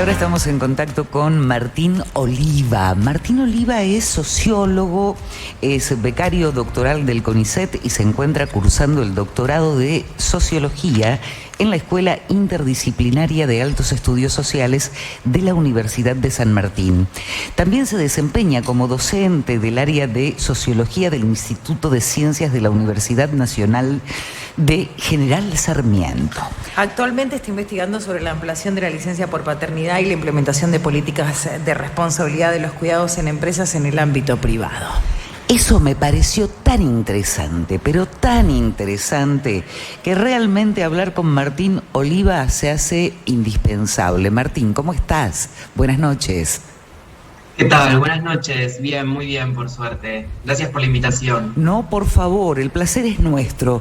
Ahora estamos en contacto con Martín Oliva. Martín Oliva es sociólogo, es becario doctoral del CONICET y se encuentra cursando el doctorado de Sociología en la Escuela Interdisciplinaria de Altos Estudios Sociales de la Universidad de San Martín. También se desempeña como docente del área de Sociología del Instituto de Ciencias de la Universidad Nacional de General Sarmiento. Actualmente está investigando sobre la ampliación de la licencia por paternidad y la implementación de políticas de responsabilidad de los cuidados en empresas en el ámbito privado. Eso me pareció tan interesante, pero tan interesante, que realmente hablar con Martín Oliva se hace indispensable. Martín, ¿cómo estás? Buenas noches. ¿Qué tal? Buenas noches. Bien, muy bien, por suerte. Gracias por la invitación. No, por favor, el placer es nuestro.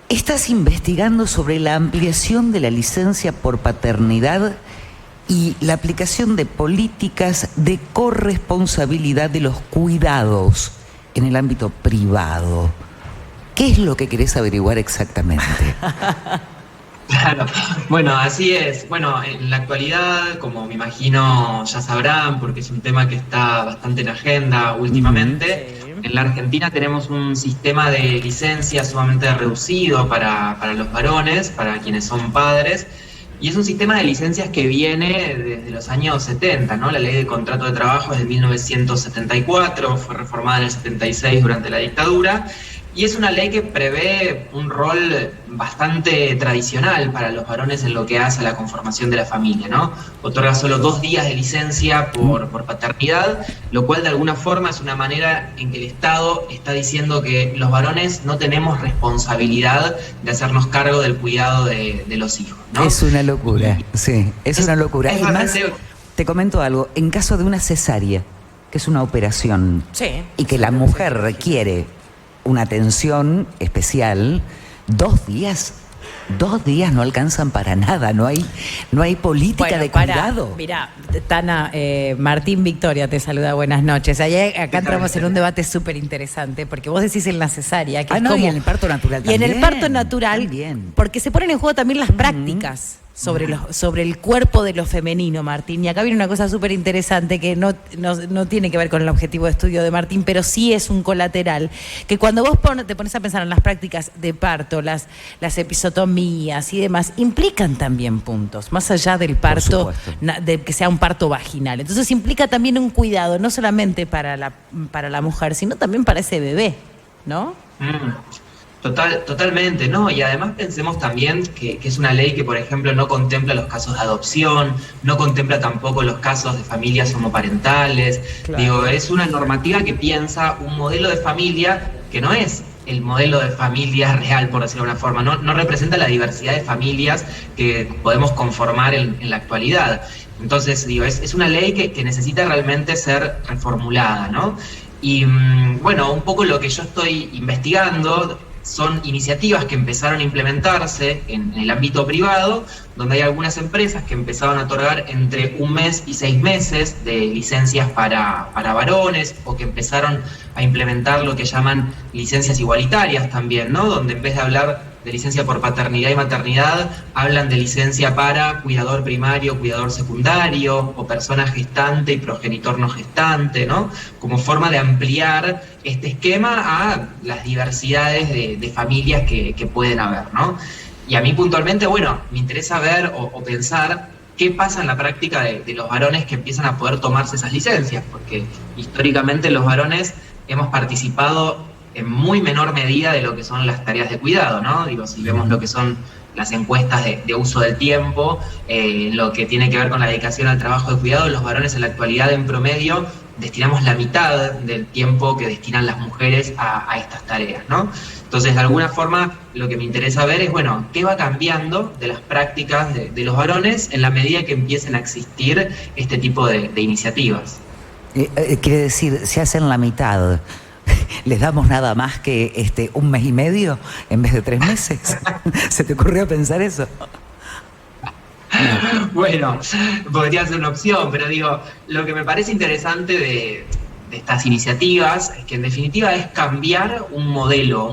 Estás investigando sobre la ampliación de la licencia por paternidad y la aplicación de políticas de corresponsabilidad de los cuidados en el ámbito privado. ¿Qué es lo que querés averiguar exactamente? Claro, bueno, así es. Bueno, en la actualidad, como me imagino ya sabrán, porque es un tema que está bastante en agenda últimamente, en la Argentina tenemos un sistema de licencias sumamente reducido para los varones, para quienes son padres, y es un sistema de licencias que viene desde los años 70, ¿no? La ley de contrato de trabajo es de 1974, fue reformada en el 76 durante la dictadura, y es una ley que prevé un rol bastante tradicional para los varones en lo que hace a la conformación de la familia, ¿no? Otorga solo 2 días de licencia por paternidad, lo cual de alguna forma es una manera en que el Estado está diciendo que los varones no tenemos responsabilidad de hacernos cargo del cuidado de los hijos, ¿no? Es una locura, sí, es una locura. Es Además, bastante... te comento algo, en caso de una cesárea, que es una operación, y que la mujer requiere una atención especial, 2 días no alcanzan para nada, no hay política de cuidado. Mirá, Tana, Martín Victoria te saluda, buenas noches. Acá entramos en un debate súper interesante, porque vos decís en la cesárea, que es como... y en el parto natural también. Y en el parto natural, también. porque se ponen en juego también las prácticas sobre el cuerpo de lo femenino, Martín. Y acá viene una cosa súper interesante que no tiene que ver con el objetivo de estudio de Martín, pero sí es un colateral, que cuando vos te pones a pensar en las prácticas de parto, las episiotomías y demás, implican también puntos, más allá del parto, de que sea un parto vaginal. Entonces implica también un cuidado, no solamente para la mujer, sino también para ese bebé, ¿no? Totalmente, ¿no? Y además pensemos también que es una ley que, por ejemplo, no contempla los casos de adopción, no contempla tampoco los casos de familias homoparentales. Claro. Digo, es una normativa que piensa un modelo de familia que no es el modelo de familia real, por decirlo de una forma, no representa la diversidad de familias que podemos conformar en la actualidad. Entonces, digo, es una ley que necesita realmente ser reformulada, ¿no? Y bueno, un poco lo que yo estoy investigando son iniciativas que empezaron a implementarse en el ámbito privado, donde hay algunas empresas que empezaron a otorgar entre 1 mes y 6 meses de licencias para varones, o que empezaron a implementar lo que llaman licencias igualitarias también, ¿no? Donde en vez de hablar de licencia por paternidad y maternidad, hablan de licencia para cuidador primario, cuidador secundario, o persona gestante y progenitor no gestante, ¿no? Como forma de ampliar este esquema a las diversidades de familias que pueden haber, ¿no? Y a mí puntualmente, bueno, me interesa ver o pensar qué pasa en la práctica de los varones que empiezan a poder tomarse esas licencias, porque históricamente los varones hemos participado en muy menor medida de lo que son las tareas de cuidado, ¿no? Digo, si vemos lo que son las encuestas de uso del tiempo, lo que tiene que ver con la dedicación al trabajo de cuidado, los varones en la actualidad en promedio destinamos la mitad del tiempo que destinan las mujeres a estas tareas, ¿no? Entonces, de alguna forma, lo que me interesa ver es, bueno, ¿qué va cambiando de las prácticas de los varones en la medida que empiecen a existir este tipo de iniciativas? Quiere decir, se hacen la mitad. ¿Les damos nada más que 1 mes y medio en vez de 3 meses? ¿Se te ocurrió pensar eso? Bueno, podría ser una opción, pero digo, lo que me parece interesante de estas iniciativas es que en definitiva es cambiar un modelo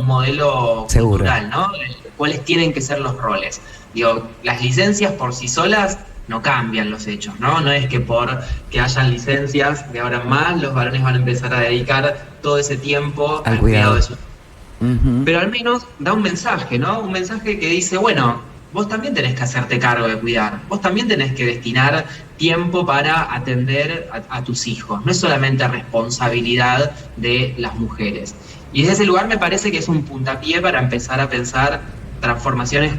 cultural, ¿no? ¿Cuáles tienen que ser los roles? Digo, las licencias por sí solas no cambian los hechos, ¿no? No es que por que hayan licencias de ahora en más, los varones van a empezar a dedicar todo ese tiempo al cuidado de sus hijos. Pero al menos da un mensaje, ¿no? Un mensaje que dice, bueno, vos también tenés que hacerte cargo de cuidar, vos también tenés que destinar tiempo para atender a tus hijos, no es solamente responsabilidad de las mujeres. Y desde ese lugar me parece que es un puntapié para empezar a pensar transformaciones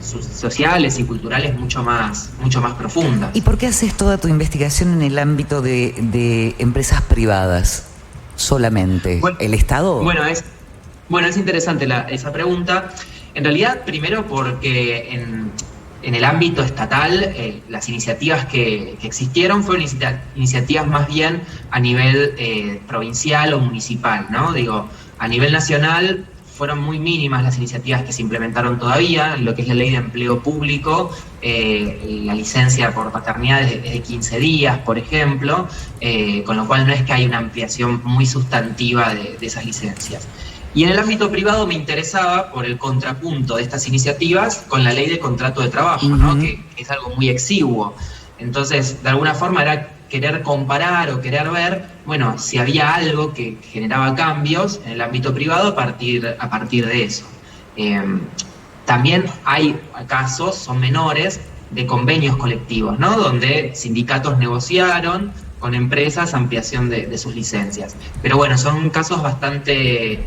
sociales y culturales mucho más profundas. ¿Y por qué haces toda tu investigación en el ámbito de empresas privadas solamente? Bueno, ¿El Estado? Bueno, es interesante esa pregunta. En realidad, primero porque en el ámbito estatal, las iniciativas que existieron fueron iniciativas más bien a nivel provincial o municipal, ¿no? Digo, a nivel nacional fueron muy mínimas las iniciativas que se implementaron todavía, lo que es la ley de empleo público, la licencia por paternidad es de 15 días, por ejemplo, con lo cual no es que hay una ampliación muy sustantiva de esas licencias. Y en el ámbito privado me interesaba por el contrapunto de estas iniciativas con la ley de contrato de trabajo, ¿no? Que es algo muy exiguo. Entonces, de alguna forma era querer comparar o querer ver, bueno, si había algo que generaba cambios en el ámbito privado a partir de eso. También hay casos, son menores, de convenios colectivos, ¿no? Donde sindicatos negociaron con empresas ampliación de sus licencias. Pero bueno, son casos bastante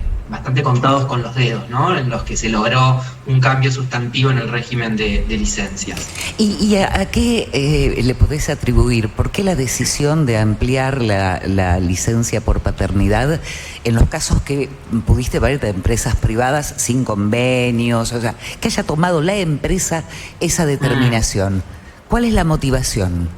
contados con los dedos, ¿no? En los que se logró un cambio sustantivo en el régimen de licencias. ¿Y a qué le podés atribuir? ¿Por qué la decisión de ampliar la licencia por paternidad en los casos que pudiste ver de empresas privadas sin convenios? O sea, que haya tomado la empresa esa determinación. ¿Cuál es la motivación?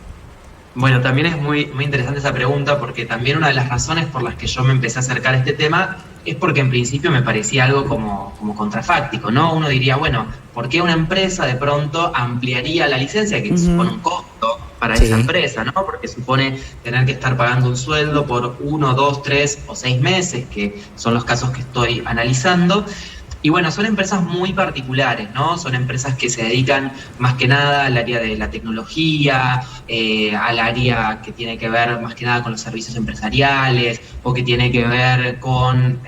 Bueno, también es muy interesante esa pregunta, porque también una de las razones por las que yo me empecé a acercar a este tema es porque en principio me parecía algo como contrafáctico, ¿no? Uno diría, bueno, ¿por qué una empresa de pronto ampliaría la licencia, que supone un costo para esa empresa, ¿no? Porque supone tener que estar pagando un sueldo por 1, 2, 3 o 6 meses, que son los casos que estoy analizando. Y bueno, son empresas muy particulares, ¿no? Son empresas que se dedican más que nada al área de la tecnología, al área que tiene que ver más que nada con los servicios empresariales o que tiene que ver con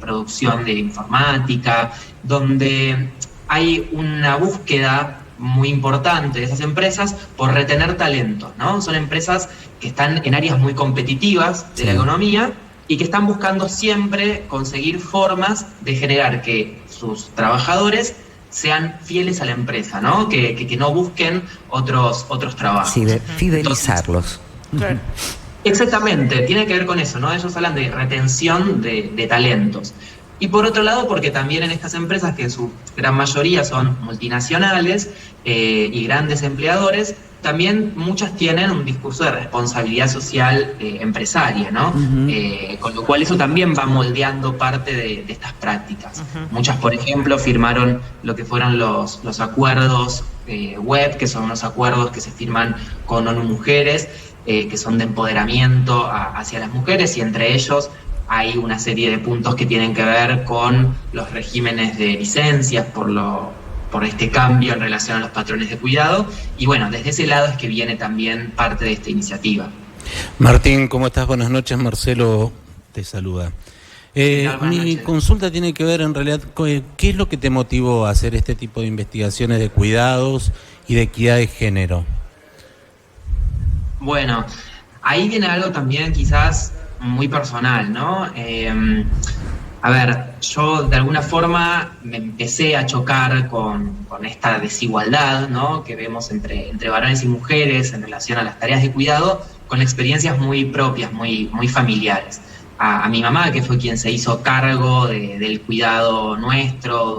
producción de informática, donde hay una búsqueda muy importante de esas empresas por retener talento, ¿no? Son empresas que están en áreas muy competitivas de la economía y que están buscando siempre conseguir formas de generar que sus trabajadores sean fieles a la empresa, ¿no? Que no busquen otros trabajos. Sí, de fidelizarlos. Entonces, exactamente, tiene que ver con eso, ¿no? Ellos hablan de retención de talentos. Y por otro lado, porque también en estas empresas, que en su gran mayoría son multinacionales y grandes empleadores, también muchas tienen un discurso de responsabilidad social empresaria, ¿no? Con lo cual eso también va moldeando parte de estas prácticas. Muchas, por ejemplo, firmaron lo que fueron los acuerdos web, que son unos acuerdos que se firman con ONU Mujeres, que son de empoderamiento hacia las mujeres, y entre ellos hay una serie de puntos que tienen que ver con los regímenes de licencias por este cambio en relación a los patrones de cuidado. Y bueno, desde ese lado es que viene también parte de esta iniciativa. Martín, ¿cómo estás? Buenas noches, Marcelo te saluda. Mi consulta tiene que ver en realidad con qué es lo que te motivó a hacer este tipo de investigaciones de cuidados y de equidad de género. Bueno, ahí viene algo también quizás muy personal, ¿no? A ver, yo de alguna forma me empecé a chocar con esta desigualdad, ¿no? Que vemos entre varones y mujeres en relación a las tareas de cuidado, con experiencias muy propias, muy familiares. A mi mamá, que fue quien se hizo cargo del cuidado nuestro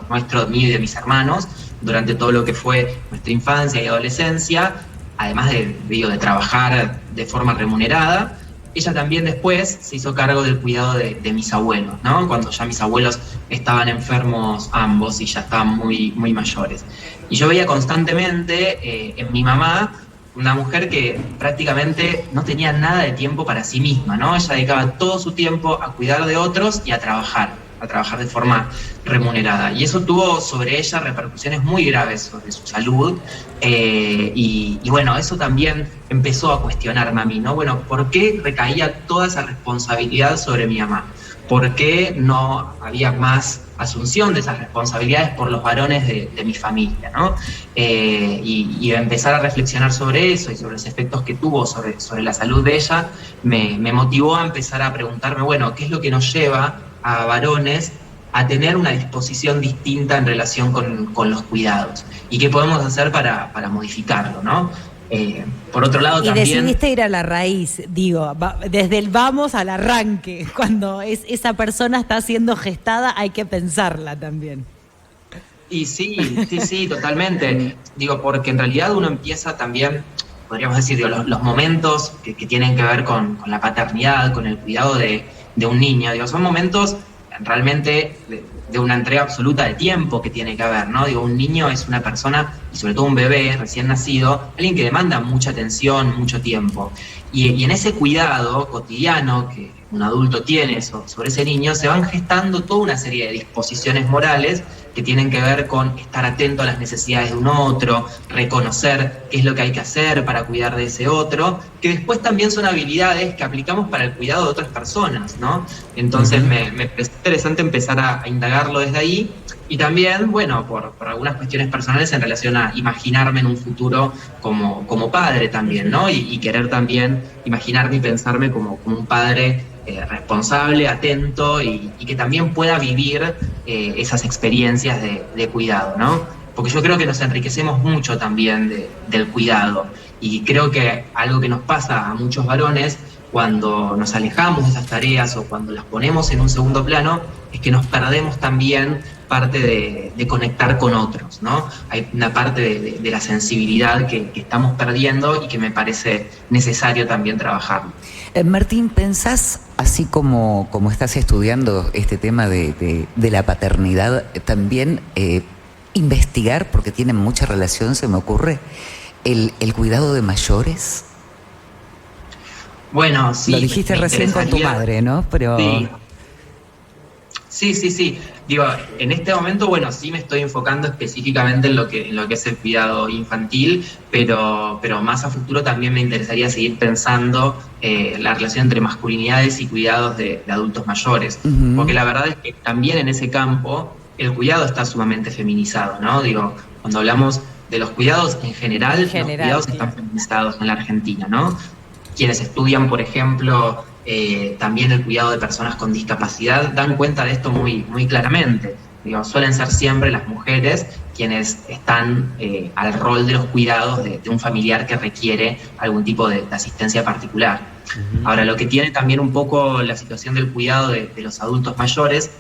nuestro, mío y de mis hermanos, durante todo lo que fue nuestra infancia y adolescencia, además de trabajar de forma remunerada. Ella también después se hizo cargo del cuidado de mis abuelos, ¿no? Cuando ya mis abuelos estaban enfermos ambos y ya estaban muy mayores. Y yo veía constantemente en mi mamá una mujer que prácticamente no tenía nada de tiempo para sí misma, ¿no? Ella dedicaba todo su tiempo a cuidar de otros y a trabajar a trabajar de forma remunerada. Y eso tuvo sobre ella repercusiones muy graves sobre su salud. Y bueno, eso también empezó a cuestionarme a mí, ¿no? Bueno, ¿por qué recaía toda esa responsabilidad sobre mi mamá? ¿Por qué no había más asunción de esas responsabilidades por los varones de mi familia, ¿no? Y empezar a reflexionar sobre eso y sobre los efectos que tuvo sobre la salud de ella, me motivó a empezar a preguntarme, bueno, ¿qué es lo que nos lleva a varones a tener una disposición distinta en relación con los cuidados? ¿Y qué podemos hacer para modificarlo, ¿no? Por otro lado, también... Y decidiste ir a la raíz, digo, desde el vamos al arranque. Cuando esa persona está siendo gestada, hay que pensarla también. Y sí, totalmente. Digo, porque en realidad uno empieza también, podríamos decir, digo, los momentos que tienen que ver con la paternidad, con el cuidado de un niño, digo, son momentos realmente de una entrega absoluta de tiempo que tiene que haber, ¿no? Digo, un niño es una persona, y sobre todo un bebé recién nacido, alguien que demanda mucha atención, mucho tiempo. Y en ese cuidado cotidiano que un adulto tiene sobre ese niño, se van gestando toda una serie de disposiciones morales que tienen que ver con estar atento a las necesidades de un otro, reconocer qué es lo que hay que hacer para cuidar de ese otro, que después también son habilidades que aplicamos para el cuidado de otras personas, ¿no? Entonces me pareció interesante empezar a indagarlo desde ahí, y también, bueno, por algunas cuestiones personales en relación a imaginarme en un futuro como padre también, ¿no? Y querer también imaginarme y pensarme como un padre responsable, atento y que también pueda vivir esas experiencias de cuidado, ¿no? Porque yo creo que nos enriquecemos mucho también del cuidado, y creo que algo que nos pasa a muchos varones cuando nos alejamos de esas tareas o cuando las ponemos en un segundo plano es que nos perdemos también parte de conectar con otros, ¿no? Hay una parte de la sensibilidad que estamos perdiendo y que me parece necesario también trabajar. Martín, ¿pensás, así como estás estudiando este tema de la paternidad, también investigar, porque tiene mucha relación, se me ocurre, el cuidado de mayores? Bueno, sí. Lo dijiste recién con tu madre, ¿no? Pero... Sí. Digo, en este momento, bueno, sí me estoy enfocando específicamente en lo que es el cuidado infantil, pero más a futuro también me interesaría seguir pensando la relación entre masculinidades y cuidados de adultos mayores. Uh-huh. Porque la verdad es que también en ese campo el cuidado está sumamente feminizado, ¿no? Digo, cuando hablamos de los cuidados en general, los cuidados están feminizados en la Argentina, ¿no? Quienes estudian, por ejemplo, también el cuidado de personas con discapacidad dan cuenta de esto muy, muy claramente. Digo, suelen ser siempre las mujeres quienes están al rol de los cuidados de un familiar que requiere algún tipo de asistencia particular. Uh-huh. Ahora, lo que tiene también un poco la situación del cuidado de los adultos mayores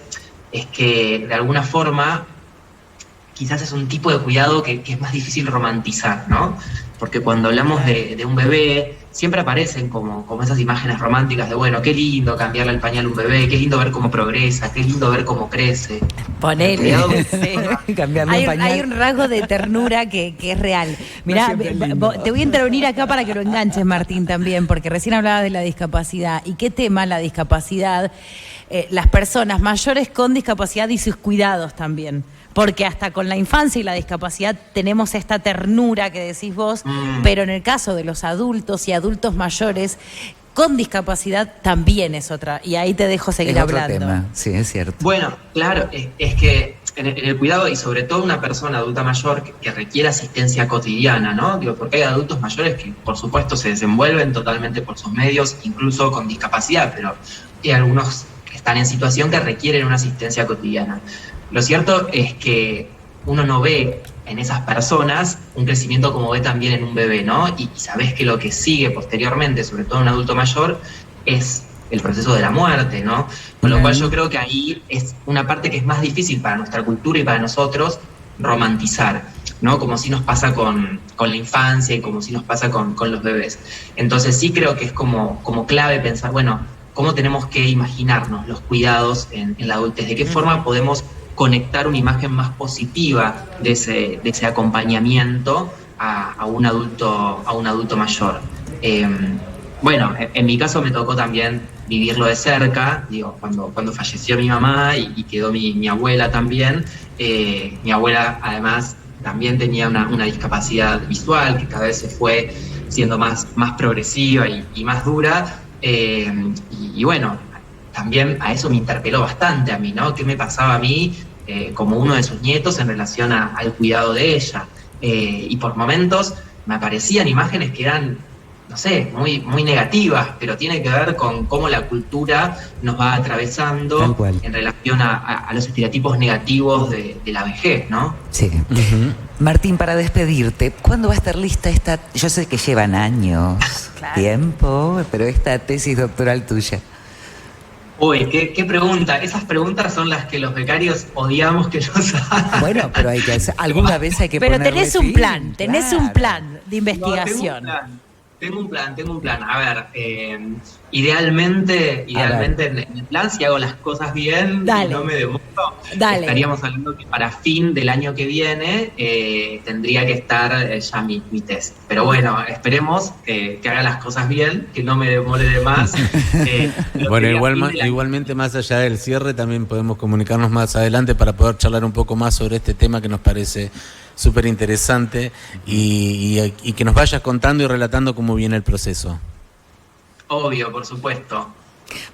es que, de alguna forma, quizás es un tipo de cuidado que es más difícil romantizar, ¿no? Porque cuando hablamos de un bebé, siempre aparecen como esas imágenes románticas de, bueno, qué lindo cambiarle el pañal a un bebé, qué lindo ver cómo progresa, qué lindo ver cómo crece. Ponele. Sí. Cambiarle el pañal. Hay un rasgo de ternura que es real. Mirá, te voy a intervenir acá para que lo enganches, Martín, también, porque recién hablabas de la discapacidad. ¿Y qué tema la discapacidad? Las personas mayores con discapacidad y sus cuidados también. Porque hasta con la infancia y la discapacidad tenemos esta ternura que decís vos, pero en el caso de los adultos y adultos mayores con discapacidad también es otra. Y ahí te dejo seguir hablando. Otro tema, sí, es cierto. Bueno, claro, es que en el cuidado, y sobre todo una persona adulta mayor que requiere asistencia cotidiana, ¿no? Digo, porque hay adultos mayores que, por supuesto, se desenvuelven totalmente por sus medios, incluso con discapacidad, pero hay algunos que están en situación que requieren una asistencia cotidiana. Lo cierto es que uno no ve en esas personas un crecimiento como ve también en un bebé, ¿no? Y sabés que lo que sigue posteriormente, sobre todo en un adulto mayor, es el proceso de la muerte, ¿no? Con lo cual yo creo que ahí es una parte que es más difícil para nuestra cultura y para nosotros romantizar, ¿no? Como si nos pasa con la infancia y como si nos pasa con los bebés. Entonces sí creo que es como clave pensar, bueno, ¿cómo tenemos que imaginarnos los cuidados en la adultez? ¿De qué forma podemos conectar una imagen más positiva de ese acompañamiento a un adulto mayor? Bueno, en mi caso me tocó también vivirlo de cerca. Digo, cuando falleció mi mamá y quedó mi abuela también, mi abuela además también tenía una discapacidad visual que cada vez se fue siendo más progresiva y más dura. Y bueno, también a eso me interpeló bastante a mí, ¿no? ¿Qué me pasaba a mí como uno de sus nietos en relación al cuidado de ella? Y por momentos me aparecían imágenes que eran, no sé, muy negativas, pero tiene que ver con cómo la cultura nos va atravesando en relación a los estereotipos negativos de la vejez, ¿no? Sí. Martín, para despedirte, ¿cuándo va a estar lista esta? Yo sé que llevan años, tiempo, pero esta tesis doctoral tuya. Uy, qué pregunta. Esas preguntas son las que los becarios odiamos que nos hagan. Bueno, pero hay que hacer, alguna vez hay que pero ponerle tenés un fin, plan, tenés claro. un plan de investigación. No, tengo un plan. A ver, idealmente en el plan, si hago las cosas bien, y no me demoro, estaríamos hablando que para fin del año que viene tendría que estar ya mi tesis. Pero bueno, esperemos que haga las cosas bien, que no me demore de más. Bueno, igualmente más allá del cierre también podemos comunicarnos más adelante para poder charlar un poco más sobre este tema que nos parece súper interesante y que nos vayas contando y relatando cómo viene el proceso. Obvio, por supuesto.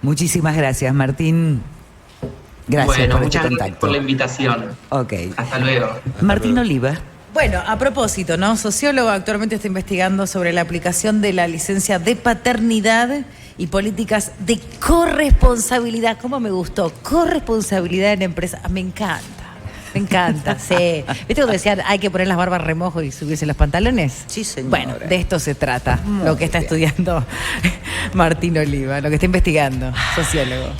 Muchísimas gracias, Martín. Gracias por este contacto. Gracias por la invitación. Ok. Hasta luego. Martín Oliva. Bueno, a propósito, ¿no? Sociólogo, actualmente está investigando sobre la aplicación de la licencia de paternidad y políticas de corresponsabilidad. ¿Cómo me gustó? Corresponsabilidad en empresas. Me encanta, sí. ¿Viste cuando decían hay que poner las barbas remojo y subirse los pantalones? Sí, señora. Bueno, de esto se trata, lo que está estudiando Martín Oliva, lo que está investigando, sociólogo.